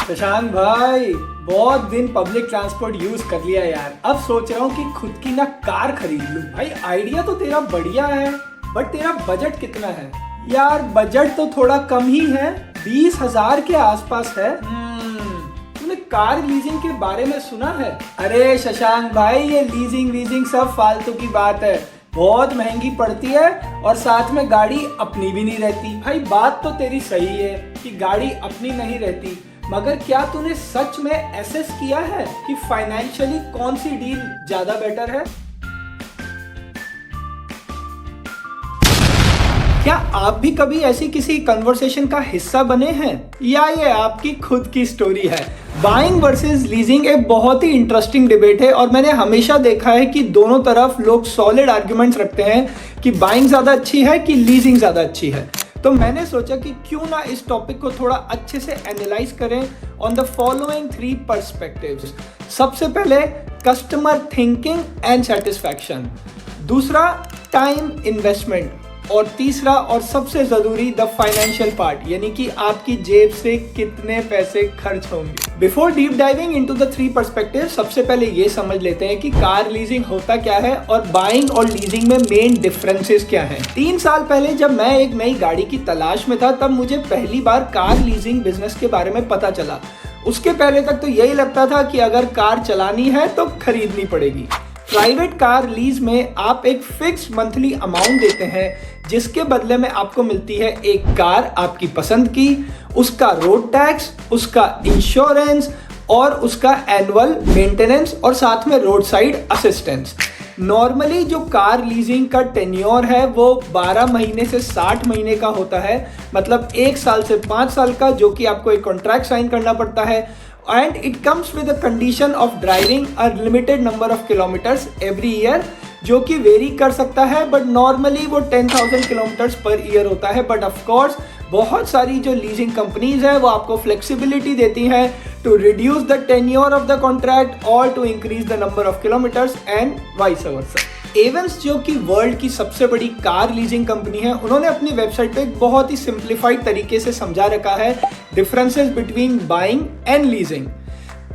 शशांक भाई, बहुत दिन पब्लिक ट्रांसपोर्ट यूज कर लिया यार। अब सोच रहा हूँ कि खुद की ना कार खरीद लूं। भाई आइडिया तो तेरा बढ़िया है, बट तेरा बजट कितना है? यार बजट तो थोड़ा कम ही है, 20,000 के आसपास है। तूने कार लीजिंग के बारे में सुना है? अरे शशांक भाई, ये लीजिंग वीजिंग सब फालतू की बात है, बहुत महंगी पड़ती है और साथ में गाड़ी अपनी भी नहीं रहती। भाई बात तो तेरी सही है कि गाड़ी अपनी नहीं रहती, मगर क्या तूने सच में एसेस किया है कि फाइनेंशियली कौन सी डील ज्यादा बेटर है? क्या आप भी कभी ऐसी किसी कन्वर्सेशन का हिस्सा बने हैं, या ये आपकी खुद की स्टोरी है? बाइंग वर्सेस लीजिंग एक बहुत ही इंटरेस्टिंग डिबेट है और मैंने हमेशा देखा है कि दोनों तरफ लोग सॉलिड आर्ग्यूमेंट्स रखते हैं कि बाइंग ज्यादा अच्छी है कि लीजिंग ज्यादा अच्छी है। तो मैंने सोचा कि क्यों ना इस टॉपिक को थोड़ा अच्छे से एनालाइज करें ऑन द फॉलोइंग 3 पर्सपेक्टिव्स। सबसे पहले कस्टमर थिंकिंग एंड सेटिस्फैक्शन, दूसरा टाइम इन्वेस्टमेंट, और तीसरा और सबसे जरूरी द फाइनेंशियल पार्ट, यानी कि आपकी जेब से कितने पैसे खर्च होंगे। Before deep diving into the 3 perspective, सबसे पहले ये समझ लेते हैं कि कार लीजिंग होता क्या है और बाइंग और लीजिंग में मेन डिफरेंसेस क्या हैं। 3 साल पहले जब मैं एक नई गाड़ी की तलाश में था, तब मुझे पहली बार कार लीजिंग बिजनेस के बारे में पता चला। उसके पहले तक तो यही लगता था कि अगर कार चलानी है तो खरीदनी पड़ेगी। प्राइवेट कार लीज में आप एक फिक्स मंथली अमाउंट देते हैं, जिसके बदले में आपको मिलती है एक कार आपकी पसंद की, उसका रोड टैक्स, उसका इंश्योरेंस और उसका एनुअल मेंटेनेंस और साथ में रोड साइड असिस्टेंस। नॉर्मली जो कार लीजिंग का टेन्योर है वो 12 महीने से 60 महीने का होता है, मतलब 1 साल से 5 साल का, जो कि आपको एक कॉन्ट्रैक्ट साइन करना पड़ता है। And it comes with a condition of driving a limited number of kilometers every year, जो कि वेरी कर सकता है, बट नॉर्मली वो 10,000 किलोमीटर्स पर ईयर होता है। बट ऑफ कोर्स बहुत सारी जो लीजिंग कंपनीज है वो आपको फ्लेक्सिबिलिटी देती हैं to reduce the tenure of the contract और to increase the number of kilometres and vice versa. Ayvens, जो कि वर्ल्ड की सबसे बड़ी कार लीजिंग कंपनी है, उन्होंने अपनी वेबसाइट पे एक बहुत ही सिंप्लीफाइड तरीके से समझा रखा है differences between buying and leasing.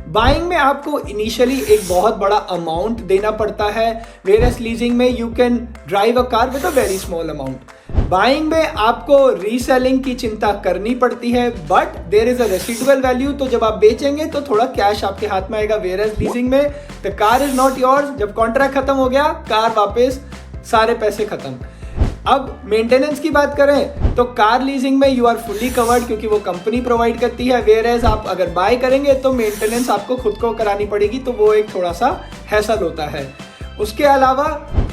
Buying में आपको इनिशियली एक बहुत बड़ा अमाउंट देना पड़ता है, वेयरएज लीजिंग में you can drive a car with a very small amount. Buying में आपको रीसेलिंग की चिंता करनी पड़ती है, but there is a residual value, तो जब आप बेचेंगे तो थोड़ा कैश आपके हाथ में आएगा। वेयरएज लीजिंग में the car is not yours, जब कॉन्ट्रैक्ट खत्म हो गया कार वापस, सारे पैसे खत्म। अब मेंटेनेंस की बात करें तो कार लीजिंग में यू आर फुली कवर्ड, क्योंकि वो कंपनी प्रोवाइड करती है। वेयरएज आप अगर बाय करेंगे तो मेंटेनेंस आपको खुद को करानी पड़ेगी, तो वो एक थोड़ा सा हैसल होता है। उसके अलावा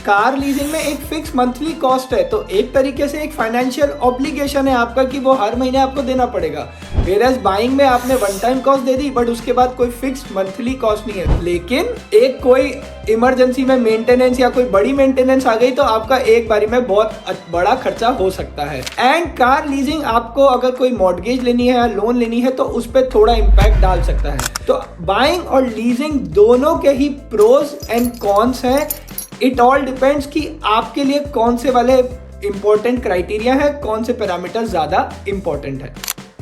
कार लीजिंग में एक फिक्स मंथली कॉस्ट है, तो एक तरीके से एक फाइनेंशियल ऑब्लिगेशन है आपका कि वो हर महीने आपको देना पड़ेगा। वेयरएज बाइंग में आपने one time cost they the, but उसके बाद कोई फिक्स मंथली कॉस्ट नहीं है। लेकिन एक कोई इमरजेंसी में मेंटेनेंस या कोई बड़ी मेंटेनेंस आ गई तो आपका एक बारी में बहुत बड़ा खर्चा हो सकता है। एंड कार लीजिंग आपको अगर कोई मॉर्गेज लेनी है या लोन लेनी है तो उस पर थोड़ा इम्पैक्ट डाल सकता है। तो बाइंग और लीजिंग दोनों के ही प्रोज एंड कॉन्स हैं। इट ऑल डिपेंड्स कि आपके लिए कौन से वाले इंपॉर्टेंट क्राइटेरिया है, कौन से पैरामीटर ज्यादा इंपॉर्टेंट है।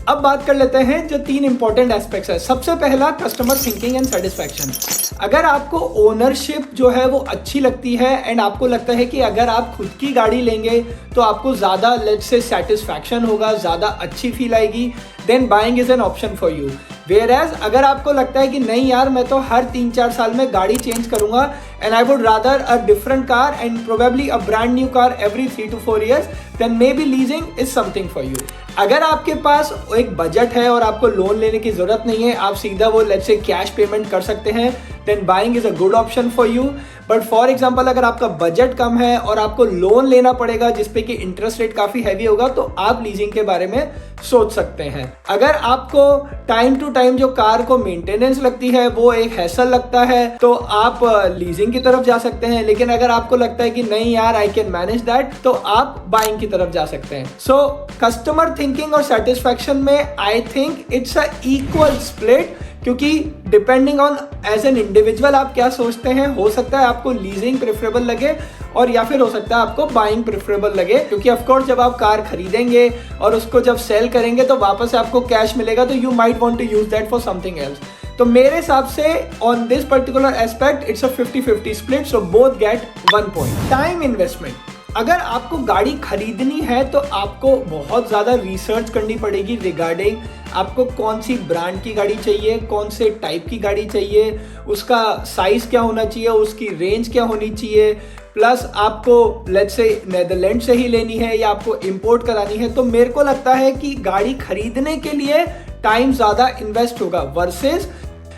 अब बात कर लेते हैं जो 3 इंपॉर्टेंट एस्पेक्ट्स है। सबसे पहला कस्टमर थिंकिंग एंड सेटिस्फैक्शन। अगर आपको ओनरशिप जो है वो अच्छी लगती है एंड आपको लगता है कि अगर आप खुद की गाड़ी लेंगे तो आपको ज़्यादा लेट्स से सेटिस्फैक्शन होगा, ज़्यादा अच्छी फील आएगी, then buying is an option for you. Whereas अगर आपको लगता है कि नहीं यार मैं तो हर 3-4 साल में गाड़ी चेंज करूंगा and I would rather a different car and probably a brand new car every 3 to 4 years, then maybe leasing is something for you. अगर आपके पास एक बजट है और आपको लोन लेने की जरूरत नहीं है, आप सीधा वो लेट्स से कैश पेमेंट कर सकते हैं, then buying is a good option for you. But for example अगर आपका बजट कम है और आपको लोन लेना पड़ेगा जिसपे कि इंटरेस्ट रेट काफी हैवी होगा, तो आप लीजिंग के बारे में सोच सकते हैं। अगर आपको टाइम टू टाइम जो कार को मेंटेनेंस लगती है वो एक हैसल लगता है, तो आप लीजिंग की तरफ जा सकते हैं। लेकिन अगर आपको लगता है कि नहीं यार आई कैन मैनेज दैट, तो आप बाइंग की तरफ जा सकते हैं। सो कस्टमर थिंकिंग और सेटिस्फैक्शन में I think it's a equal split, क्योंकि depending on as an individual आप क्या सोचते हैं, हो सकता है आपको लीजिंग प्रेफरेबल लगे और या फिर हो सकता है आपको बाइंग प्रेफरेबल लगे, क्योंकि ऑफकोर्स जब आप कार खरीदेंगे और उसको जब सेल करेंगे तो वापस आपको कैश मिलेगा, तो you might want to use that for something else. तो मेरे हिसाब से on this particular aspect it's a 50-50 split, so both get 1 point. Time investment, अगर आपको गाड़ी खरीदनी है तो आपको बहुत ज़्यादा रिसर्च करनी पड़ेगी रिगार्डिंग आपको कौन सी ब्रांड की गाड़ी चाहिए, कौन से टाइप की गाड़ी चाहिए, उसका साइज़ क्या होना चाहिए, उसकी रेंज क्या होनी चाहिए, प्लस आपको लेट्स से नेदरलैंड से ही लेनी है या आपको इंपोर्ट करानी है। तो मेरे को लगता है कि गाड़ी खरीदने के लिए टाइम ज़्यादा इन्वेस्ट होगा वर्सेस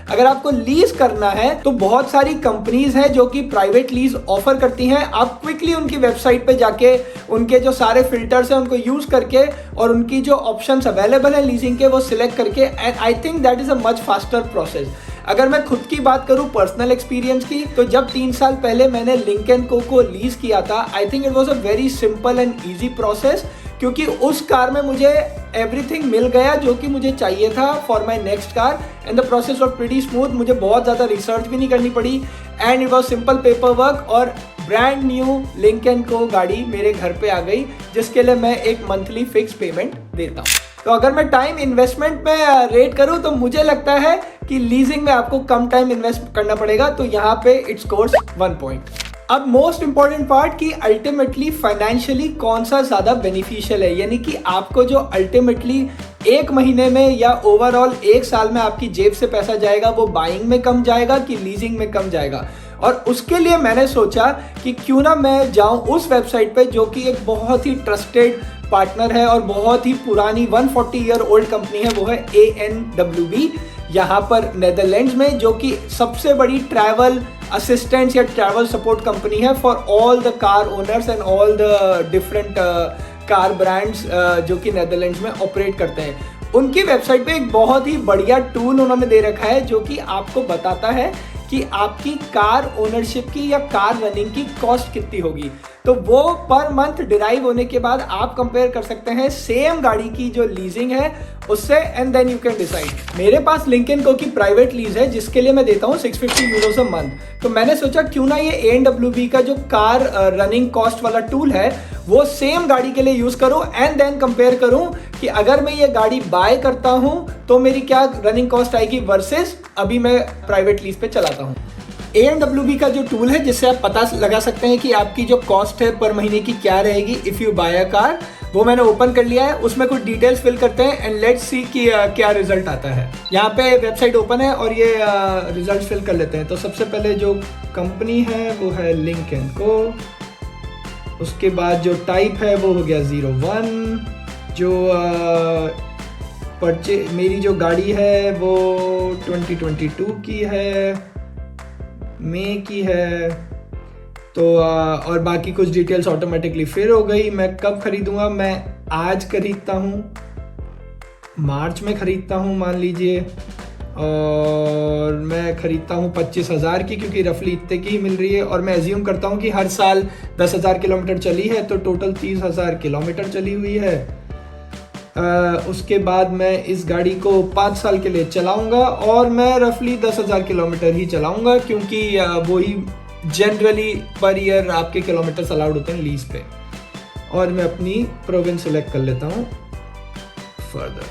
अगर आपको लीज करना है तो बहुत सारी कंपनीज हैं जो कि प्राइवेट लीज ऑफर करती हैं। आप क्विकली उनकी वेबसाइट पे जाके उनके जो सारे फिल्टर्स हैं उनको यूज करके और उनकी जो ऑप्शंस अवेलेबल है लीजिंग के वो सिलेक्ट करके, and I think that is a much faster process. अगर मैं खुद की बात करूं पर्सनल एक्सपीरियंस की, तो जब 3 साल पहले मैंने लिंकन को लीज किया था, I think it was a very simple and easy process, क्योंकि उस कार में मुझे एवरीथिंग मिल गया जो कि मुझे चाहिए था for my next car, and the process was pretty smooth. मुझे बहुत ज़्यादा रिसर्च भी नहीं करनी पड़ी and it was simple paper work, और ब्रांड न्यू लिंकन को गाड़ी मेरे घर पे आ गई, जिसके लिए मैं एक मंथली फिक्स पेमेंट देता हूँ। तो अगर मैं टाइम इन्वेस्टमेंट में रेट करूँ तो मुझे लगता है कि लीजिंग में आपको कम टाइम इन्वेस्ट करना पड़ेगा, तो यहाँ पे इट स्कोर्स 1 पॉइंट। अब मोस्ट इंपॉर्टेंट पार्ट कि अल्टीमेटली फाइनेंशियली कौन सा ज़्यादा बेनिफिशियल है, यानी कि आपको जो अल्टीमेटली 1 महीने में या ओवरऑल 1 साल में आपकी जेब से पैसा जाएगा वो बाइंग में कम जाएगा कि लीजिंग में कम जाएगा। और उसके लिए मैंने सोचा कि क्यों ना मैं जाऊं उस वेबसाइट पे जो कि एक बहुत ही ट्रस्टेड पार्टनर है और बहुत ही पुरानी 140 ईयर ओल्ड कंपनी है, वो है ANWB यहाँ पर नेदरलैंड्स में, जो कि सबसे बड़ी ट्रैवल असिस्टेंस या ट्रैवल सपोर्ट कंपनी है for all the car owners and all the different car brands जो कि नेदरलैंड्स में ऑपरेट करते हैं। उनकी वेबसाइट पे एक बहुत ही बढ़िया टूल उन्होंने दे रखा है जो कि आपको बताता है कि आपकी कार ओनरशिप की या कार रनिंग की कॉस्ट कितनी होगी। तो वो पर मंथ डिराइव होने के बाद आप कंपेयर कर सकते हैं सेम गाड़ी की जो लीजिंग है उससे, and then you can decide. मेरे पास लिंकन को की प्राइवेट लीज है जिसके लिए मैं देता हूँ 650 यूरोस अ मंथ। तो मैंने सोचा क्यों ना ये ANWB का जो कार रनिंग कॉस्ट वाला टूल है वो सेम गाड़ी के लिए यूज करूं एंड देन कंपेयर करूं कि अगर मैं ये गाड़ी बाय करता हूं तो मेरी क्या रनिंग कॉस्ट आएगी वर्सेस अभी मैं प्राइवेट लीज पे चलाता हूं। ANWB का जो टूल है जिससे आप पता लगा सकते हैं कि आपकी जो कॉस्ट है पर महीने की क्या रहेगी if you buy a car, वो मैंने ओपन कर लिया है। उसमें कुछ डिटेल्स फिल करते हैं एंड लेट्स सी कि क्या रिजल्ट आता है। यहाँ पे वेबसाइट ओपन है और ये रिजल्ट फिल कर लेते हैं। तो सबसे पहले जो कंपनी है वो है लिंकन को, उसके बाद जो टाइप है वो हो गया 01, जो मेरी जो गाड़ी है वो 2022 की है, मई की है। तो और बाकी कुछ डिटेल्स ऑटोमेटिकली फिर हो गई। मैं कब खरीदूंगा, मैं आज खरीदता हूँ, मार्च में खरीदता हूँ मान लीजिए, और मैं खरीदता हूँ 25,000 की क्योंकि रफली इतने की ही मिल रही है। और मैं एज्यूम करता हूँ कि हर साल 10,000 किलोमीटर चली है तो टोटल 30,000 किलोमीटर चली हुई है। उसके बाद मैं इस गाड़ी को 5 साल के लिए चलाऊंगा और मैं रफली 10,000 किलोमीटर ही चलाऊंगा क्योंकि वही जनरली पर ईयर आपके किलोमीटर्स अलाउड होते हैं लीज पे। और मैं अपनी प्रोविंस सेलेक्ट कर लेता हूँ फर्दर।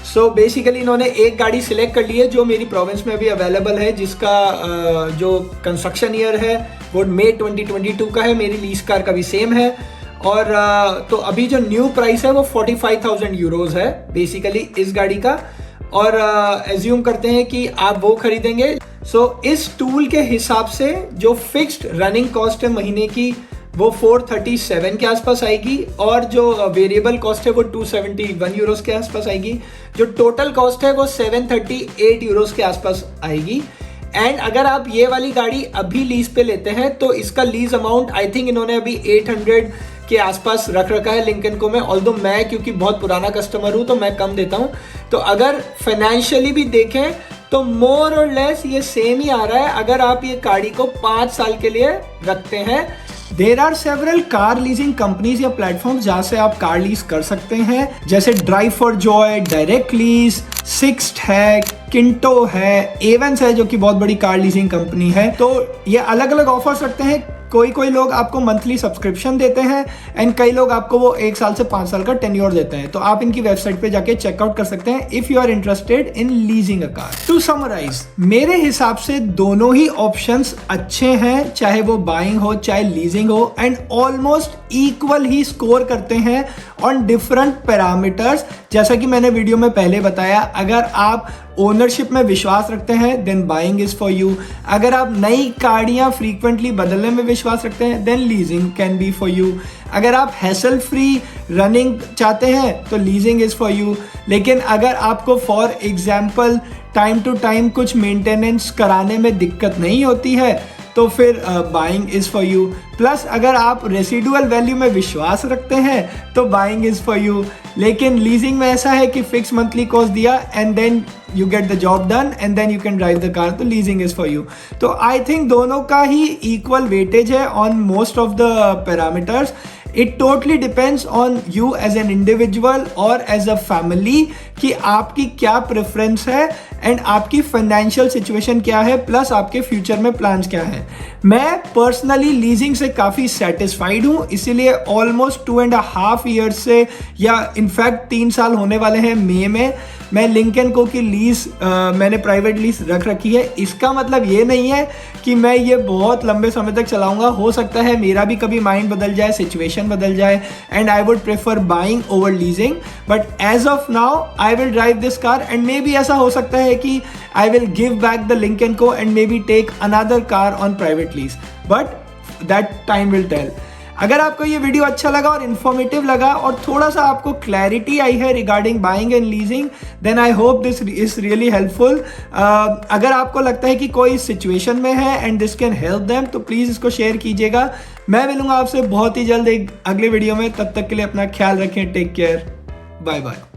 सो बेसिकली इन्होंने एक गाड़ी सिलेक्ट कर ली है जो मेरी प्रोविंस में अभी अवेलेबल है, जिसका जो कंस्ट्रक्शन ईयर है वो मई 2022 का है। मेरी लीज कार का भी सेम है। और तो अभी जो न्यू प्राइस है वो 45,000 यूरोज है बेसिकली इस गाड़ी का। और एज्यूम करते हैं कि आप वो खरीदेंगे। सो इस टूल के हिसाब से जो फिक्स्ड रनिंग कॉस्ट है महीने की वो 437 के आसपास आएगी, और जो वेरिएबल कॉस्ट है वो 271 यूरोस के आसपास आएगी। जो टोटल कॉस्ट है वो 738 यूरोस के आसपास आएगी। एंड अगर आप ये वाली गाड़ी अभी लीज पे लेते हैं तो इसका लीज अमाउंट आई थिंक इन्होंने अभी 800 के आसपास रख रखा है लिंकन को। मैं ऑल्दो मैं क्योंकि बहुत पुराना कस्टमर हूँ तो मैं कम देता हूँ। तो अगर फाइनेंशियली भी देखें तो मोर और लेस ये सेम ही आ रहा है अगर आप ये गाड़ी को 5 साल के लिए रखते हैं there are several car leasing companies या प्लेटफॉर्म जहां से आप कार लीज कर सकते हैं, जैसे drive for joy, direct lease, Sixt है, किंटो है, एवेंस है जो कि बहुत बड़ी कार लीजिंग कंपनी है। तो ये अलग अलग ऑफर्स रखते हैं। कोई लोग आपको मंथली सब्सक्रिप्शन देते हैं एंड कई लोग आपको वो 1 साल से 5 साल का टेन्योर देते हैं। तो आप इनकी वेबसाइट पे जाके चेकआउट कर सकते हैं if you are interested in leasing a car. To summarise, मेरे हिसाब से दोनों ही ऑप्शंस अच्छे हैं, चाहे वो बाइंग हो चाहे लीजिंग हो, and almost equal he score करते हैं ऑन डिफरेंट पैरामीटर्स। जैसा कि मैंने वीडियो में पहले बताया, अगर आप ओनरशिप में विश्वास रखते हैं then buying is for you. अगर आप नई गाड़ियां फ्रीक्वेंटली बदलने में विश्वास रखते हैं then leasing can be for you. अगर आप हैसल फ्री रनिंग चाहते हैं तो लीजिंग इज फॉर यू। लेकिन अगर आपको for example time to time कुछ मेंटेनेंस कराने में दिक्कत नहीं होती है तो फिर buying is for you. Plus अगर आप रेसिडुअल वैल्यू में विश्वास रखते हैं तो बाइंग इज फॉर यू। लेकिन लीजिंग में ऐसा है कि फिक्स मंथली कॉस्ट दिया and then you get the job done and then you can drive the car, तो लीजिंग इज फॉर यू। तो आई थिंक दोनों का ही इक्वल वेटेज है on most of the parameters. It totally depends on you as an individual और as a family कि आपकी क्या प्रेफरेंस है एंड आपकी फाइनेंशियल सिचुएशन क्या है, प्लस आपके फ्यूचर में प्लान्स क्या है। मैं पर्सनली लीजिंग से काफ़ी सेटिस्फाइड हूँ, इसीलिए ऑलमोस्ट 2.5 ईयर्स से, या इनफैक्ट 3 साल होने वाले हैं मई में, मैं लिंकन को की लीज मैंने प्राइवेट लीज रख रखी है। इसका मतलब ये नहीं है कि मैं ये बहुत लंबे समय तक चलाऊंगा। हो सकता है मेरा भी कभी माइंड बदल जाए, सिचुएशन बदल जाए and I would prefer buying over leasing, but as of now I will drive this car and maybe ऐसा हो सकता है कि I will give back the Lincoln को and maybe take another car on private lease, but that time will tell. अगर आपको ये video अच्छा लगा और इन्फॉर्मेटिव लगा और थोड़ा सा आपको क्लैरिटी आई है regarding buying and leasing, then I hope this is really helpful. अगर आपको लगता है कि कोई सिचुएशन में है and this can help them तो प्लीज़ इसको शेयर कीजिएगा। मैं मिलूंगा आपसे बहुत ही जल्द एक अगले वीडियो में। तब तक के लिए अपना ख्याल रखें। Take care, bye bye.